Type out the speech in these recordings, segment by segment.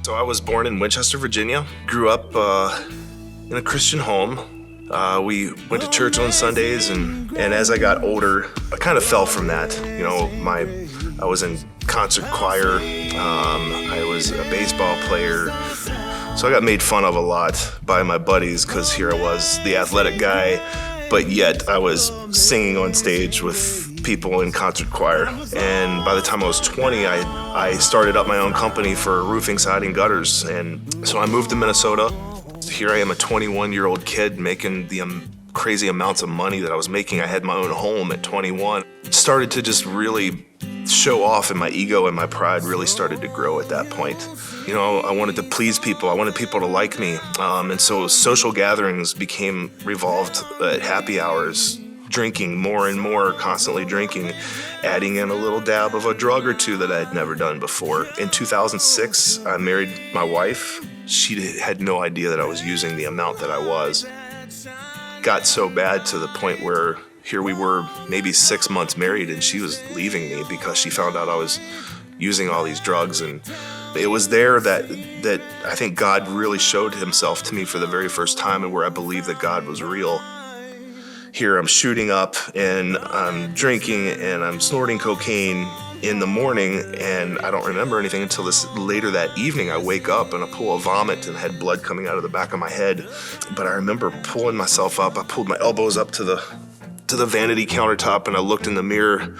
So I was born in Winchester, Virginia, grew up in a Christian home. We went to church on Sundays, and as I got older, I kind of fell from that. I was in concert choir, I was a baseball player, so I got made fun of a lot by my buddies because here I was, the athletic guy, but yet I was singing on stage with people in concert choir. And by the time I was 20, I started up my own company for roofing, siding, gutters, and so I moved to Minnesota. Here I am, a 21-year-old kid making the crazy amounts of money that I was making. I had my own home at 21. Started to just really show off, and my ego and my pride really started to grow at that point. I wanted to please people. I wanted people to like me. And so social gatherings became revolved at happy hours, drinking more and more, constantly drinking, adding in a little dab of a drug or two that I had never done before. In 2006, I married my wife. She had no idea that I was using the amount that I was. Got so bad to the point where here we were maybe 6 months married, and she was leaving me because she found out I was using all these drugs. And it was there that I think God really showed himself to me for the very first time, and where I believed that God was real. Here I'm shooting up, and I'm drinking, and I'm snorting cocaine in the morning, and I don't remember anything until later that evening. I wake up in a pool of vomit and had blood coming out of the back of my head. But I remember pulling myself up. I pulled my elbows up to the vanity countertop, and I looked in the mirror,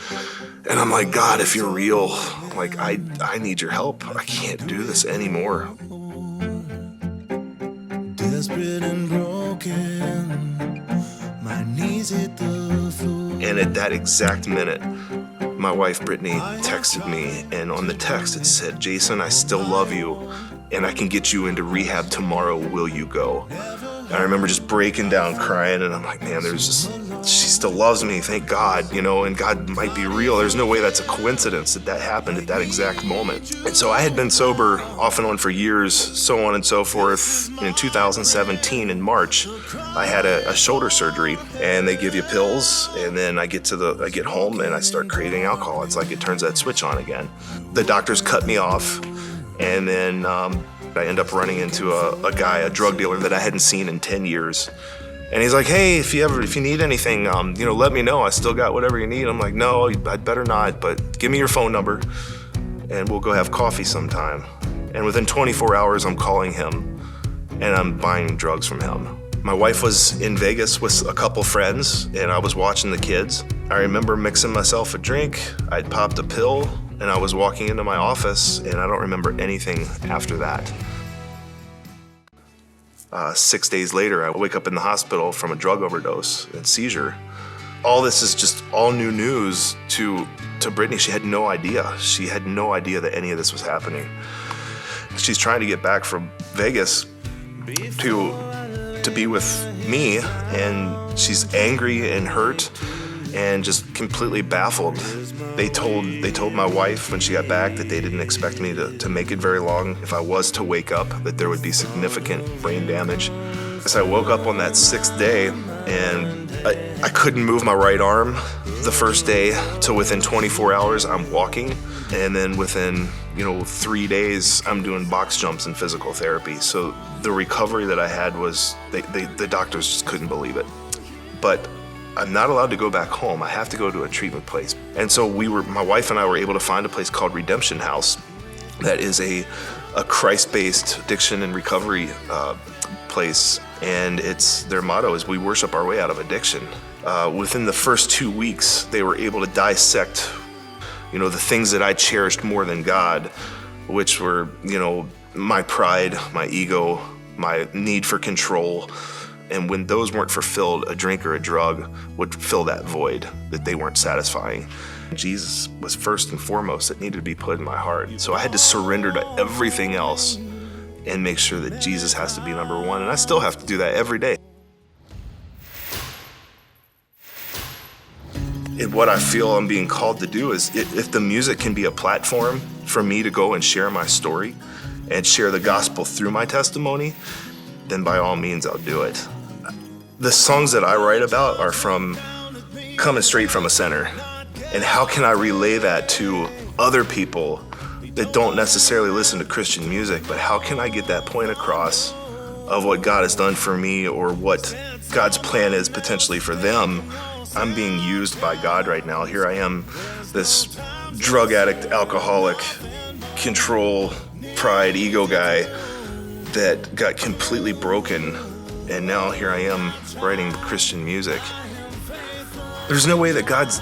and I'm like, God, if you're real, like I need your help. I can't do this anymore. Desperate and broken, my knees hit the floor. And at that exact minute, my wife, Brittany, texted me, and on the text it said, Jason, I still love you, and I can get you into rehab tomorrow. Will you go? And I remember just breaking down crying, and I'm like, man, she still loves me, thank God, and God might be real. There's no way that's a coincidence that happened at that exact moment. And so I had been sober off and on for years, so on and so forth. In 2017, in March, I had a shoulder surgery, and they give you pills, and then I get home and I start craving alcohol. It's like it turns that switch on again. The doctors cut me off, and then I end up running into a drug dealer that I hadn't seen in 10 years. And he's like, hey, if you need anything, let me know. I still got whatever you need. I'm like, no, I'd better not, but give me your phone number and we'll go have coffee sometime. And within 24 hours, I'm calling him and I'm buying drugs from him. My wife was in Vegas with a couple friends, and I was watching the kids. I remember mixing myself a drink. I'd popped a pill, and I was walking into my office, and I don't remember anything after that. 6 days later, I wake up in the hospital from a drug overdose and seizure. All this is just all new news to Brittany. She had no idea. She had no idea that any of this was happening. She's trying to get back from Vegas to be with me, and she's angry and hurt and just completely baffled. They told my wife when she got back that they didn't expect me to make it very long. If I was to wake up, that there would be significant brain damage. So I woke up on that 6th day, and I couldn't move my right arm the first day, to within 24 hours I'm walking, and then within 3 days I'm doing box jumps and physical therapy. So the recovery that I had was, the doctors just couldn't believe it. But I'm not allowed to go back home. I have to go to a treatment place. And so my wife and I were able to find a place called Redemption House that is a Christ-based addiction and recovery place. And their motto is, we worship our way out of addiction. Within the first 2 weeks, they were able to dissect, the things that I cherished more than God, which were, my pride, my ego, my need for control. And when those weren't fulfilled, a drink or a drug would fill that void that they weren't satisfying. Jesus was first and foremost that needed to be put in my heart. So I had to surrender to everything else and make sure that Jesus has to be number one. And I still have to do that every day. And what I feel I'm being called to do is, if the music can be a platform for me to go and share my story and share the gospel through my testimony, then by all means I'll do it. The songs that I write about are coming straight from a center. And how can I relay that to other people that don't necessarily listen to Christian music, but how can I get that point across of what God has done for me or what God's plan is potentially for them? I'm being used by God right now. Here I am, this drug addict, alcoholic, control, pride, ego guy that got completely broken, and now here I am writing Christian music. There's no way that God's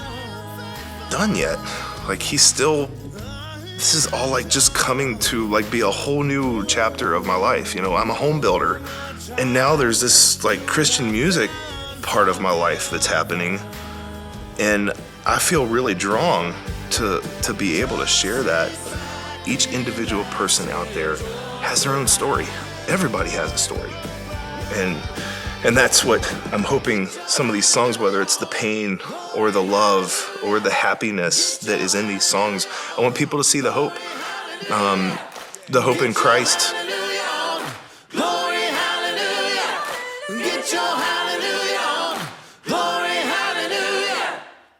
done yet. Like, this is all like just coming to like be a whole new chapter of my life. I'm a home builder, and now there's this like Christian music part of my life that's happening, and I feel really drawn to be able to share that. Each individual person out there has their own story. Everybody has a story, and that's what I'm hoping some of these songs, whether it's the pain or the love or the happiness that is in these songs, I want people to see the hope in Christ. Glory, hallelujah. Get your hallelujah on. Glory,